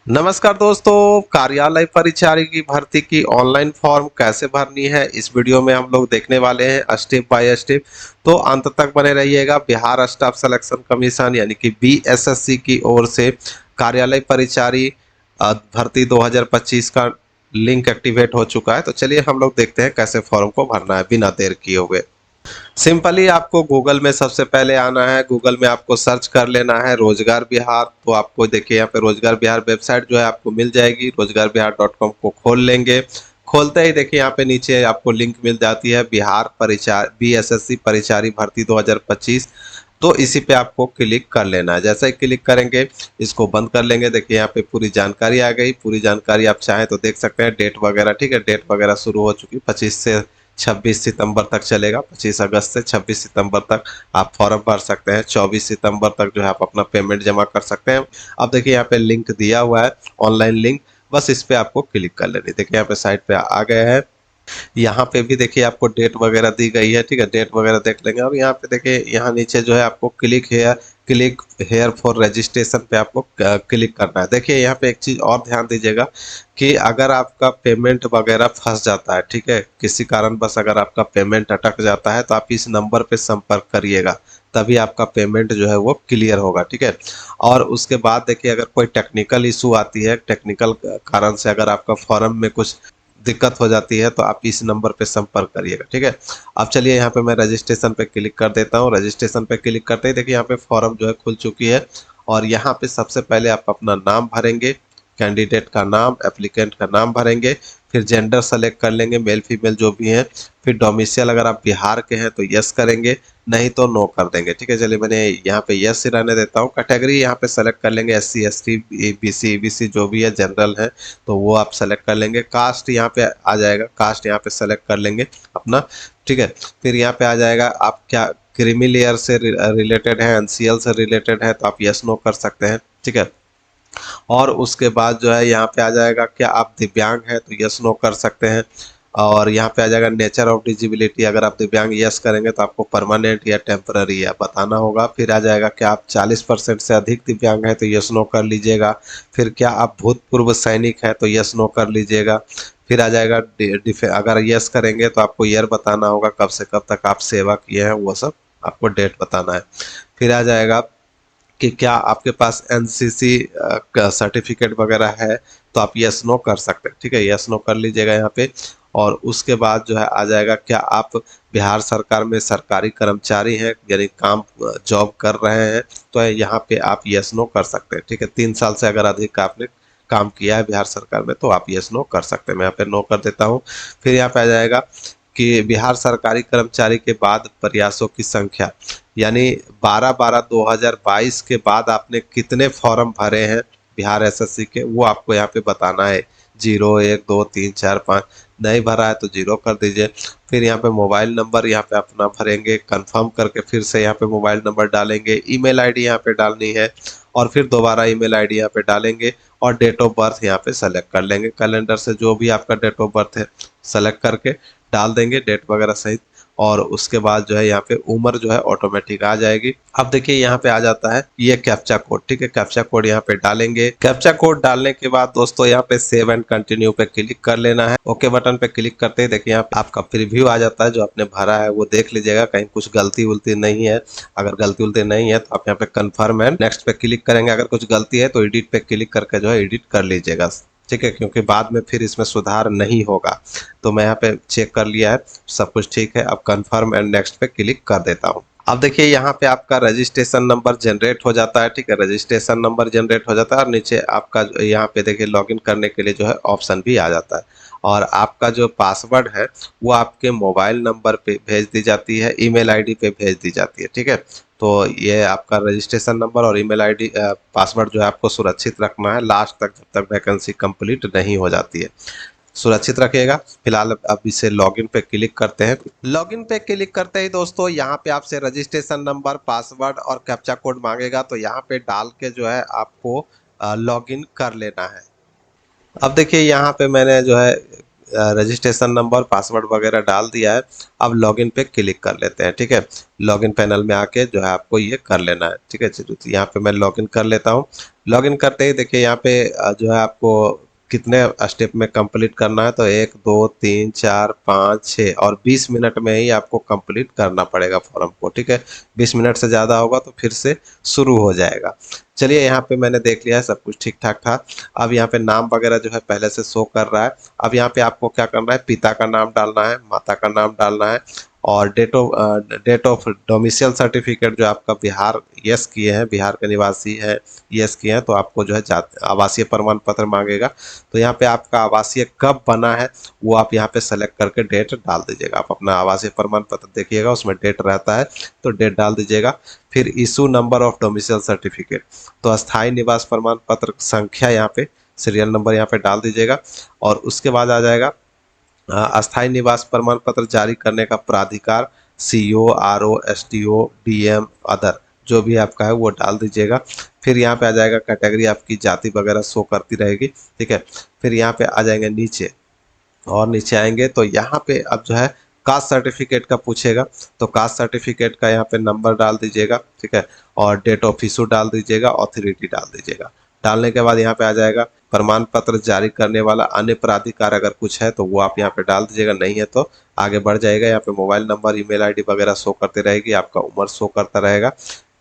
नमस्कार दोस्तों, कार्यालय परिचारी की भर्ती की ऑनलाइन फॉर्म कैसे भरनी है इस वीडियो में हम लोग देखने वाले हैं स्टेप बाय स्टेप। तो अंत तक बने रहिएगा। बिहार स्टाफ सिलेक्शन कमीशन यानी कि बीएसएससी की ओर से कार्यालय परिचारी भर्ती 2025 का लिंक एक्टिवेट हो चुका है। तो चलिए हम लोग देखते हैं कैसे फॉर्म को भरना है बिना देर किए हुए। सिंपली आपको गूगल में सबसे पहले आना है। गूगल में आपको सर्च कर लेना है रोजगार बिहार। तो आपको देखिए यहाँ पे रोजगार बिहार वेबसाइट जो है आपको मिल जाएगी। रोजगार बिहार .com को खोल लेंगे। खोलते ही देखिए यहाँ पे नीचे आपको लिंक मिल जाती है बिहार परिचार बीएसएससी परिचारी भर्ती 2025। तो इसी पे आपको क्लिक कर लेना है। जैसे ही क्लिक करेंगे इसको बंद कर लेंगे। देखिए यहाँ पे पूरी जानकारी आ गई। पूरी जानकारी आप चाहें तो देख सकते हैं, डेट वगैरह। ठीक है, डेट वगैरह शुरू हो चुकी 25 से 26 सितंबर तक चलेगा। 25 अगस्त से 26 सितंबर तक आप फॉर्म भर सकते हैं। 24 सितंबर तक जो है आप अपना पेमेंट जमा कर सकते हैं। अब देखिए यहाँ पे लिंक दिया हुआ है, ऑनलाइन लिंक। बस इस पे आपको क्लिक कर लेनी। देखिए यहाँ पे साइट पे आ गए हैं। यहाँ पे भी देखिए आपको डेट वगैरह दी गई है। ठीक है, डेट वगैरह देख लेंगे। और यहाँ पे देखिए यहाँ नीचे जो है आपको क्लिक हेयर फॉर रजिस्ट्रेशन पे आपको क्लिक करना है। देखिए यहाँ पे एक चीज़ और ध्यान दीजिएगा कि अगर आपका पेमेंट वगैरह फंस जाता है, ठीक है, किसी कारणवश अगर आपका पेमेंट अटक जाता है, तो आप इस नंबर पे संपर्क करिएगा। तभी आपका पेमेंट जो है वो क्लियर होगा। ठीक है, और उसके बाद देखिए अगर कोई टेक्निकल इशू आती है, टेक्निकल कारण से अगर आपका फॉर्म में कुछ दिक्कत हो जाती है, तो आप इस नंबर पे संपर्क करिएगा। ठीक है, अब चलिए यहाँ पे मैं रजिस्ट्रेशन पे क्लिक कर देता हूँ। रजिस्ट्रेशन पे क्लिक करते ही देखिए यहाँ पे फॉर्म जो है खुल चुकी है। और यहाँ पे सबसे पहले आप अपना नाम भरेंगे, कैंडिडेट का नाम, एप्लीकेंट का नाम भरेंगे। फिर जेंडर सेलेक्ट कर लेंगे, मेल फीमेल जो भी हैं। फिर डोमिसाइल अगर आप बिहार के हैं तो यस करेंगे, नहीं तो नो कर देंगे। ठीक है, चलिए मैंने यहाँ पे यस ही रहने देता हूँ। कैटेगरी यहाँ पे सेलेक्ट कर लेंगे, SC ST BC EBC जो भी है, जनरल है तो वो आप सेलेक्ट कर लेंगे। कास्ट यहाँ पे आ जाएगा, कास्ट यहाँ पे सेलेक्ट कर लेंगे अपना। ठीक है, फिर यहाँ पे आ जाएगा आप क्या क्रीमी लेयर से रिलेटेड है, NCL से रिलेटेड है, तो आप यस नो कर सकते हैं। ठीक है, और उसके बाद जो है यहाँ पे आ जाएगा क्या आप दिव्यांग हैं, तो यस नो कर सकते हैं। और यहाँ पे आ जाएगा नेचर ऑफ डिजिबिलिटी। अगर आप दिव्यांग यस करेंगे तो आपको परमानेंट या टेम्पररी या बताना होगा। फिर आ जाएगा क्या आप 40% से अधिक दिव्यांग हैं, तो यस नो कर लीजिएगा। फिर क्या आप भूतपूर्व सैनिक हैं, तो यस नो कर लीजिएगा। फिर आ जाएगा अगर यस करेंगे तो आपको ईयर बताना होगा, कब से कब तक आप सेवा किए हैं, वो सब आपको डेट बताना है। फिर आ जाएगा कि क्या आपके पास एनसीसी का सर्टिफिकेट वगैरह है, तो आप यस नो कर सकते हैं। ठीक है, यस नो कर लीजिएगा यहाँ पे। और उसके बाद जो है आ जाएगा क्या आप बिहार सरकार में सरकारी कर्मचारी हैं, यानी काम जॉब कर रहे हैं, तो यहाँ पे आप यस नो कर सकते हैं। ठीक है, 3 साल से अगर अधिक आपने काम किया है बिहार सरकार में, तो आप यस नो कर सकते हैं। मैं यहाँ पे नो कर देता हूँ। फिर यहाँ पे आ जाएगा कि बिहार सरकारी कर्मचारी के बाद प्रयासों की संख्या, यानी 12/12/2022 के बाद आपने कितने फॉर्म भरे हैं बिहार एसएससी के, वो आपको यहाँ पे बताना है। 0 1 2 3 4 5 नहीं भरा है तो 0 कर दीजिए। फिर यहाँ पे मोबाइल नंबर यहाँ पे अपना भरेंगे, कंफर्म करके फिर से यहाँ पे मोबाइल नंबर डालेंगे। ईमेल आईडी यहाँ पे डालनी है, और फिर दोबारा ईमेल आईडी यहाँ पे डालेंगे। और डेट ऑफ बर्थ यहाँ पे सेलेक्ट कर लेंगे। कैलेंडर से जो भी आपका डेट ऑफ बर्थ है सेलेक्ट करके डाल देंगे, डेट वगैरह सहित। और उसके बाद जो है यहाँ पे उम्र जो है ऑटोमेटिक आ जाएगी। अब देखिए यहाँ पे आ जाता है ये कैप्चा कोड। ठीक है, कैप्चा कोड यहाँ पे डालेंगे। कैप्चा कोड डालने के बाद दोस्तों यहाँ पे सेव एंड कंटिन्यू पे क्लिक कर लेना है। ओके बटन पे क्लिक करते ही देखिए यहाँ पे आपका प्रीव्यू आ जाता है। जो आपने भरा है वो देख लीजिएगा, कहीं कुछ गलती उलती नहीं है। अगर गलती उलती नहीं है तो आप यहाँ पे कन्फर्म एंड नेक्स्ट पे क्लिक करेंगे। अगर कुछ गलती है तो एडिट पे क्लिक करके जो है एडिट कर लीजिएगा। ठीक है, क्योंकि बाद में फिर इसमें सुधार नहीं होगा। तो मैं यहाँ पे चेक कर लिया है, सब कुछ ठीक है। अब कंफर्म एंड नेक्स्ट पे क्लिक कर देता हूँ। अब देखिए यहाँ पे आपका रजिस्ट्रेशन नंबर जनरेट हो जाता है। ठीक है, रजिस्ट्रेशन नंबर जनरेट हो जाता है, और नीचे आपका यहाँ पे देखिए लॉगिन करने के लिए जो है ऑप्शन भी आ जाता है। और आपका जो पासवर्ड है वो आपके मोबाइल नंबर पे भेज दी जाती है, ईमेल आईडी पे भेज दी जाती है। ठीक है, तो ये आपका रजिस्ट्रेशन नंबर और ईमेल आईडी पासवर्ड जो है आपको सुरक्षित रखना है लास्ट तक, जब तक वैकेंसी कंप्लीट नहीं हो जाती है। सुरक्षित रखिएगा। फिलहाल अब इसे लॉगिन पे क्लिक करते हैं। लॉगिन पे क्लिक करते ही दोस्तों यहाँ पे आपसे रजिस्ट्रेशन नंबर, पासवर्ड और कैप्चा कोड मांगेगा, तो यहाँ पे डाल के जो है आपको लॉगिन कर लेना है। अब देखिए यहाँ पे मैंने जो है रजिस्ट्रेशन नंबर पासवर्ड वगैरह डाल दिया है। अब लॉगिन पे क्लिक कर लेते हैं। ठीक है, लॉगिन पैनल में आके जो है आपको ये कर लेना है। ठीक है, चलिए तो यहाँ पे मैं लॉगिन कर लेता हूँ। लॉगिन करते ही देखिए यहाँ पे जो है आपको कितने स्टेप में कंप्लीट करना है, तो 1 2 3 4 5 6 और 20 मिनट में ही आपको कंप्लीट करना पड़ेगा फॉर्म को। ठीक है, 20 मिनट से ज़्यादा होगा तो फिर से शुरू हो जाएगा। चलिए यहाँ पे मैंने देख लिया है, सब कुछ ठीक ठाक था। अब यहाँ पे नाम वगैरह जो है पहले से शो कर रहा है। अब यहाँ पे आपको क्या करना है, पिता का नाम डालना है, माता का नाम डालना है, और डेट ऑफ डोमिसाइल सर्टिफिकेट जो आपका बिहार यस किए हैं, बिहार के निवासी हैं, यस किए हैं, तो आपको जो है आवासीय प्रमाण पत्र मांगेगा। तो यहाँ पे आपका आवासीय कब बना है वो आप यहाँ पे सेलेक्ट करके डेट डाल दीजिएगा। आप अपना आवासीय प्रमाण पत्र देखिएगा, उसमें डेट रहता है तो डेट डाल दीजिएगा। फिर issue number of domicile certificate, तो अस्थायी निवास प्रमाण पत्र संख्या यहाँ पे सीरियल नंबर यहाँ पे डाल दीजिएगा। और उसके बाद आ जाएगा अस्थायी निवास प्रमाण पत्र जारी करने का प्राधिकार, CO, RO, SDO, DM, other जो भी आपका है वो डाल दीजिएगा। फिर यहाँ पे आ जाएगा कैटेगरी, आपकी जाति वगैरह शो करती रहेगी। ठीक है, फिर यहाँ पे आ जाएंगे नीचे, और नीचे आएंगे तो यहाँ पे अब जो है कास्ट सर्टिफिकेट का पूछेगा, तो कास्ट सर्टिफिकेट का यहाँ पे नंबर डाल दीजिएगा। ठीक है, और डेट ऑफ इशू डाल दीजिएगा, ऑथोरिटी डाल दीजिएगा। डालने के बाद यहाँ पे आ जाएगा प्रमाण पत्र जारी करने वाला अन्य प्राधिकार, अगर कुछ है तो वो आप यहाँ पे डाल दीजिएगा, नहीं है तो आगे बढ़ जाएगा। यहाँ पे मोबाइल नंबर, ईमेल आईडी वगैरह शो करते रहेगी, आपका उम्र शो करता रहेगा।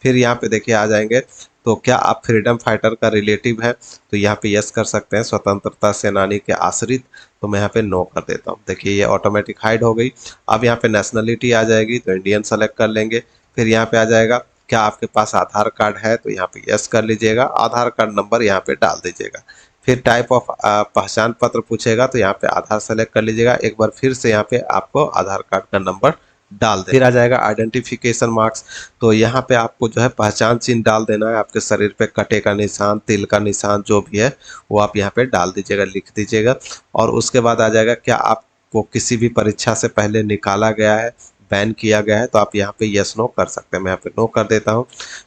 फिर यहाँ पे देखिए आ जाएंगे, तो क्या आप फ्रीडम फाइटर का रिलेटिव है, तो यहाँ पे यस कर सकते हैं। स्वतंत्रता सेनानी के आश्रित, तो मैं यहाँ पे नो कर देता हूँ। देखिए ये ऑटोमेटिक हाइड हो गई। अब यहाँ पे नेशनलिटी आ जाएगी, तो इंडियन सेलेक्ट कर लेंगे। फिर यहाँ पे आ जाएगा क्या आपके पास आधार कार्ड है, तो यहाँ पे यस कर लीजिएगा। आधार कार्ड नंबर यहाँ पे डाल दीजिएगा। फिर टाइप ऑफ पहचान पत्र पूछेगा, तो यहाँ पे आधार सेलेक्ट कर लीजिएगा। एक बार फिर से यहाँ पे आपको आधार कार्ड का नंबर डाल दे। फिर आ जाएगा आइडेंटिफिकेशन मार्क्स, तो यहाँ पे आपको जो है पहचान चिन्ह डाल देना है। आपके शरीर पे कटे का निशान, तिल का निशान जो भी है वो आप यहाँ पे डाल दीजिएगा, लिख दीजिएगा। और उसके बाद आ जाएगा क्या आपको किसी भी परीक्षा से पहले निकाला गया है, बैन किया गया है, तो आप यहाँ पे यस नो कर सकते हैं। मैं यहाँ पे नो कर देता हूँ।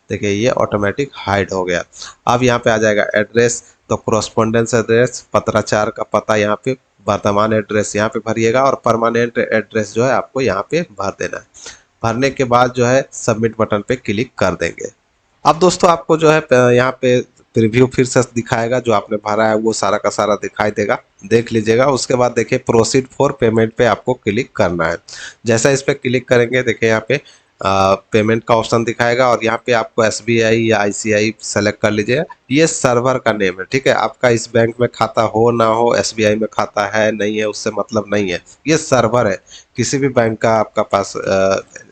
देखिए ये ऑटोमेटिक हाइड हो गया। अब यहाँ पे आ जाएगा एड्रेस, तो कोरोस्पोंडेंस एड्रेस, पत्राचार का पता यहाँ पे, वर्तमान एड्रेस यहाँ पे भरिएगा, और परमानेंट एड्रेस जो है आपको यहाँ पे भर देना है। भरने के बाद जो है सबमिट बटन पे क्लिक कर देंगे। अब दोस्तों आपको जो है यहाँ पे प्रीव्यू फिर से दिखाएगा, जो आपने भरा है वो सारा का सारा दिखाई देगा, देख लीजिएगा। उसके बाद देखिए प्रोसीड फॉर पेमेंट पे आपको क्लिक करना है। जैसा इस पे क्लिक करेंगे देखिए यहाँ पे पेमेंट का ऑप्शन दिखाएगा, और यहाँ पे आपको एसबीआई या आईसीआई सेलेक्ट कर लीजिए। ये सर्वर का नेम है। ठीक है, आपका इस बैंक में खाता हो ना हो, एसबीआई में खाता है नहीं है उससे मतलब नहीं है, ये सर्वर है। किसी भी बैंक का आपका पास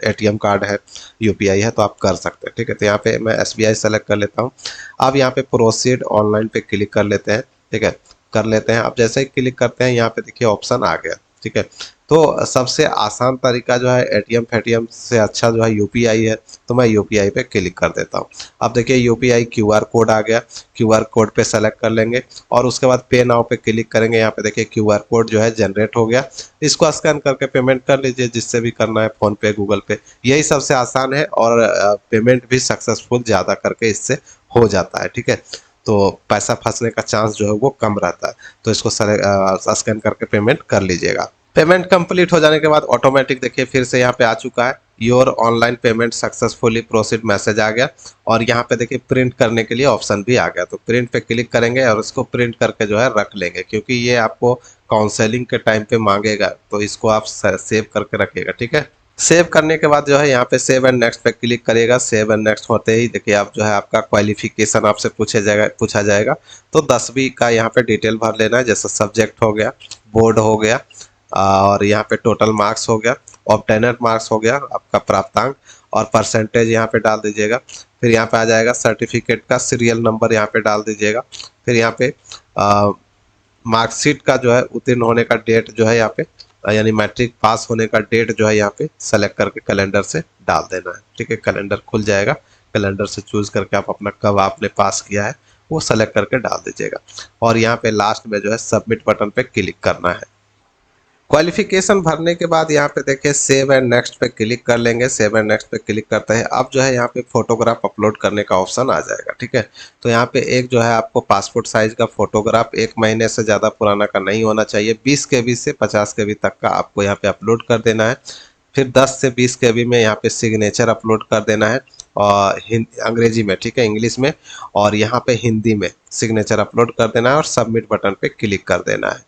एटीएम कार्ड है, यूपीआई है, तो आप कर सकते हैं। ठीक है, तो यहाँ पे मैं एसबीआई सेलेक्ट कर लेता हूँ। अब यहाँ पे प्रोसीड ऑनलाइन पे क्लिक कर लेते हैं। ठीक है, कर लेते हैं। अब जैसे ही क्लिक करते हैं यहाँ पे देखिए ऑप्शन आ गया। ठीक है, तो सबसे आसान तरीका जो है एटीएम फेटीएम से अच्छा जो है यूपीआई है, तो मैं यूपीआई पे क्लिक कर देता हूँ। अब देखिए यूपीआई क्यूआर कोड आ गया, क्यूआर कोड पे सेलेक्ट कर लेंगे, और उसके बाद पे नाउ पे क्लिक करेंगे। यहाँ पे देखिए क्यूआर कोड जो है जनरेट हो गया, इसको स्कैन करके पेमेंट कर लीजिए, जिससे भी करना है, फोन पे, गूगल पे, यही सबसे आसान है। और पेमेंट भी सक्सेसफुल ज़्यादा करके इससे हो जाता है। ठीक है, तो पैसा फंसने का चांस जो है वो कम रहता है, तो इसको स्कैन करके पेमेंट कर लीजिएगा। पेमेंट कंप्लीट हो जाने के बाद ऑटोमेटिक देखिए फिर से यहाँ पे आ चुका है, your online payment successfully proceed message आ गया। और यहाँ पे देखिए प्रिंट करने के लिए ऑप्शन भी आ गया, तो प्रिंट पे क्लिक करेंगे और इसको प्रिंट करके जो है रख लेंगे, क्योंकि ये आपको काउंसलिंग के टाइम पे मांगेगा, तो इसको आप सेव करके रखिएगा। ठीक है, सेव करने के बाद जो है यहाँ पे सेव एंड नेक्स्ट पे क्लिक करिएगा। सेव एंड नेक्स्ट होते ही देखिए आप जो है आपका क्वालिफिकेशन आपसे पूछा जाएगा। तो 10वीं का यहाँ पे डिटेल भर लेना है, जैसे सब्जेक्ट हो गया, बोर्ड हो गया, और यहाँ पे टोटल मार्क्स हो गया, ऑब्टेनर मार्क्स हो गया, आपका प्राप्तांक, और परसेंटेज यहाँ पे डाल दीजिएगा। फिर यहाँ पे आ जाएगा सर्टिफिकेट का सीरियल नंबर यहाँ पे डाल दीजिएगा। फिर यहाँ पे मार्कशीट का जो है उत्तीर्ण होने का डेट जो है यहाँ पे, यानी मैट्रिक पास होने का डेट जो है यहाँ पे सेलेक्ट करके कैलेंडर से डाल देना है। ठीक है, कैलेंडर खुल जाएगा, कैलेंडर से चूज करके आप अपना कब आपने पास किया है वो सेलेक्ट करके डाल दीजिएगा। और यहाँ पे लास्ट में जो है सबमिट बटन पे क्लिक करना है। क्वालिफिकेशन भरने के बाद यहाँ पे देखिए सेव एंड नेक्स्ट पे क्लिक कर लेंगे। सेव एंड नेक्स्ट पे क्लिक करते हैं, अब जो है यहाँ पे फोटोग्राफ अपलोड करने का ऑप्शन आ जाएगा। ठीक है, तो यहाँ पे एक जो है आपको पासपोर्ट साइज का फोटोग्राफ 1 महीने से ज़्यादा पुराना का नहीं होना चाहिए। 20 KB से 50 KB तक का आपको यहाँ पे अपलोड कर देना है। फिर 10 से 20 KB में यहाँ पे सिग्नेचर अपलोड कर देना है, और अंग्रेजी में, ठीक है, इंग्लिश में, और यहाँ पे हिंदी में सिग्नेचर अपलोड कर देना है और सबमिट बटन पे क्लिक कर देना है।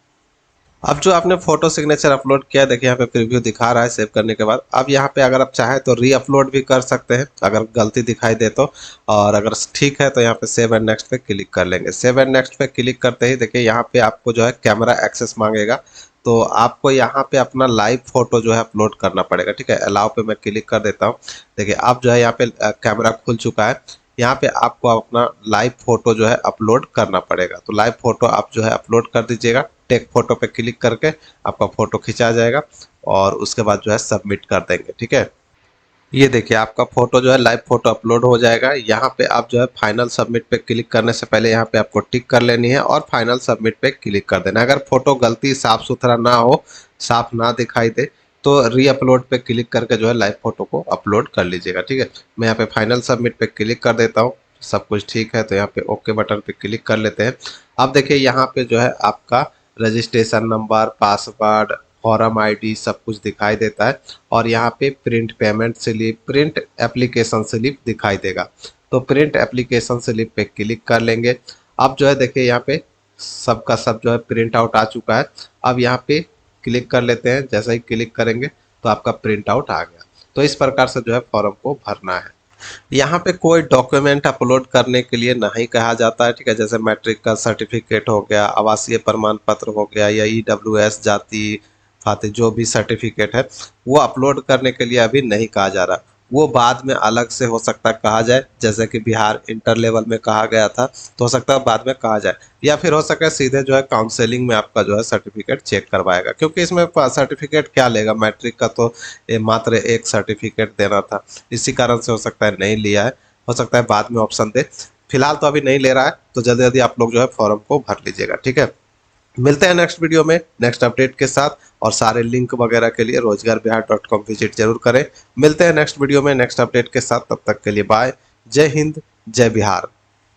अब जो आपने फोटो सिग्नेचर अपलोड किया, देखिए यहाँ पे प्रीव्यू दिखा रहा है सेव करने के बाद। अब यहाँ पे अगर आप चाहें तो री अपलोड भी कर सकते हैं अगर गलती दिखाई दे तो, और अगर ठीक है तो यहाँ पे सेव एंड नेक्स्ट पे क्लिक कर लेंगे। सेव एंड नेक्स्ट पे क्लिक करते ही देखिए यहाँ पे आपको जो है कैमरा एक्सेस मांगेगा, तो आपको यहाँ पे अपना लाइव फोटो जो है अपलोड करना पड़ेगा। ठीक है, अलाउ पे मैं क्लिक कर देता हूँ। देखिए अब जो है यहाँ पे कैमरा खुल चुका है। यहाँ पे आपको अपना लाइव फोटो जो है अपलोड करना पड़ेगा, तो लाइव फोटो आप जो है अपलोड कर दीजिएगा। टेक फोटो पे क्लिक करके आपका फोटो खिंचा जाएगा और उसके बाद जो है सबमिट कर देंगे। ठीक है, ये देखिए आपका फोटो जो है लाइव फोटो अपलोड हो जाएगा। यहाँ पे आप जो है फाइनल सबमिट पे क्लिक करने से पहले यहाँ पे आपको टिक कर लेनी है और फाइनल सबमिट पे क्लिक कर देना है। अगर फोटो गलती साफ सुथरा ना हो, साफ ना दिखाई दे, तो री अपलोड पे क्लिक करके जो है लाइव फोटो को अपलोड कर लीजिएगा। ठीक है, मैं यहाँ पे फाइनल सबमिट पे क्लिक कर देता हूँ। सब कुछ ठीक है तो यहाँ पे ओके बटन पे क्लिक कर लेते हैं। अब देखिए यहाँ पे जो है आपका registration number, password, form ID सब कुछ दिखाई देता है, और यहाँ पे print payment slip, print application slip दिखाई देगा। तो प्रिंट एप्लीकेशन स्लिप पे क्लिक कर लेंगे। अब जो है देखिए यहाँ पे सबका सब जो है प्रिंट आउट आ चुका है। अब यहाँ पे क्लिक कर लेते हैं, जैसा ही क्लिक करेंगे तो आपका प्रिंट आउट आ गया। तो इस प्रकार से जो है फॉर्म को भरना है। यहाँ पे कोई डॉक्यूमेंट अपलोड करने के लिए नहीं कहा जाता है। ठीक है, जैसे मैट्रिक का सर्टिफिकेट हो गया, आवासीय प्रमाण पत्र हो गया, या EWS जाति फाते जो भी सर्टिफिकेट है वो अपलोड करने के लिए अभी नहीं कहा जा रहा। वो बाद में अलग से हो सकता है कहा जाए, जैसे कि बिहार इंटर लेवल में कहा गया था, तो हो सकता है बाद में कहा जाए, या फिर हो सके सीधे जो है काउंसलिंग में आपका जो है सर्टिफिकेट चेक करवाएगा। क्योंकि इसमें सर्टिफिकेट क्या लेगा, मैट्रिक का तो मात्र एक सर्टिफिकेट देना था, इसी कारण से हो सकता है नहीं लिया है। हो सकता है बाद में ऑप्शन दे, फिलहाल तो अभी नहीं ले रहा है, तो जल्दी जल्दी आप लोग जो है फॉर्म को भर लीजिएगा। ठीक है, मिलते हैं नेक्स्ट वीडियो में नेक्स्ट अपडेट के साथ, और सारे लिंक वगैरह के लिए rozgarbihar.com विजिट जरूर करें। मिलते हैं नेक्स्ट वीडियो में नेक्स्ट अपडेट के साथ, तब तक के लिए बाय। जय हिंद, जय बिहार।